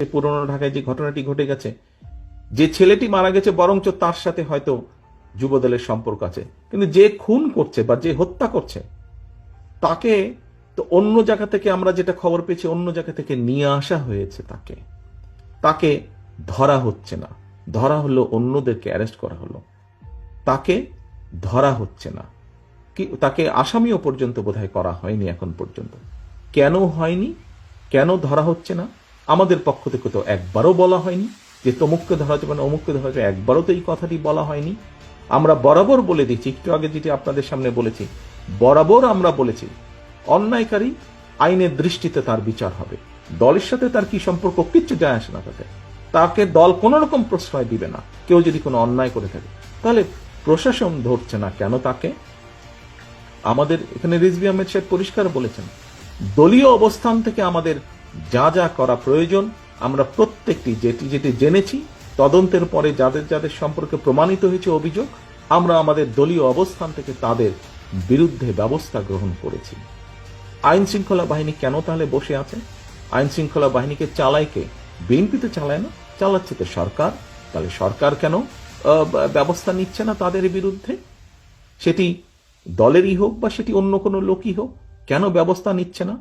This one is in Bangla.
পুরনো ঢাকায় যে ঘটনাটি ঘটে গেছে, যে ছেলেটি মারা গেছে বরঞ্চ তার সাথে হয়তো যুবদলের সম্পর্ক আছে, কিন্তু যে খুন করছে বা যে হত্যা করছে তাকে তো অন্য জায়গা থেকে, আমরা যেটা খবর পেয়েছি, অন্য জায়গা থেকে নিয়ে আসা হয়েছে। তাকে ধরা হচ্ছে না, ধরা হলো অন্যদেরকে অ্যারেস্ট করা হলো, তাকে ধরা হচ্ছে না, কি তাকে আসামিও পর্যন্ত বোধহয় করা হয়নি এখন পর্যন্ত। কেন হয়নি, কেন ধরা হচ্ছে না? আমাদের পক্ষ থেকে তো একবারও বলা হয়নি যে তমুককে ধরা যাবে না, অমুককে ধরা যাবে, একবারও তো এই কথাটি বলা হয়নি। আমরা বরাবর বলে দিচ্ছি, একটু আগে যেটি আপনাদের সামনে বলেছি, বরাবর আমরা বলেছি অন্যায়কারী আইনের দৃষ্টিতে তার বিচার হবে। দলের সাথে তার কি সম্পর্ক, কিচ্ছু যায় আসে না তাতে। তাকে দল কোন রকম প্রশ্রয় দিবে না। কেউ যদি কোনো অন্যায় করে থাকে, তাহলে প্রশাসন ধরছে না কেন তাকে? আমাদের এখানে রিজভী আহমেদ সাহেব পরিষ্কার বলেছেন, দলীয় অবস্থান থেকে আমাদের যা যা করা প্রয়োজন আমরা প্রত্যেকটি যেটি যেটি জেনেছি, তদন্তের পরে যাদের যাদের সম্পর্কে প্রমাণিত হয়েছে অভিযোগ, আমরা আমাদের দলীয় অবস্থান থেকে তাদের বিরুদ্ধে ব্যবস্থা গ্রহণ করেছি। আইন শৃঙ্খলা বাহিনী কেন তাহলে বসে আছে? আইন শৃঙ্খলা বাহিনীকে চালায় কে? বিএনপি তো চালায় না, চালাচ্ছে তো সরকার। তাহলে সরকার কেন ব্যবস্থা নিচ্ছে না তাদের বিরুদ্ধে? সেটি দলেরই হোক বা সেটি অন্য কোনো লোকই হোক, কেন ব্যবস্থা নিচ্ছে না?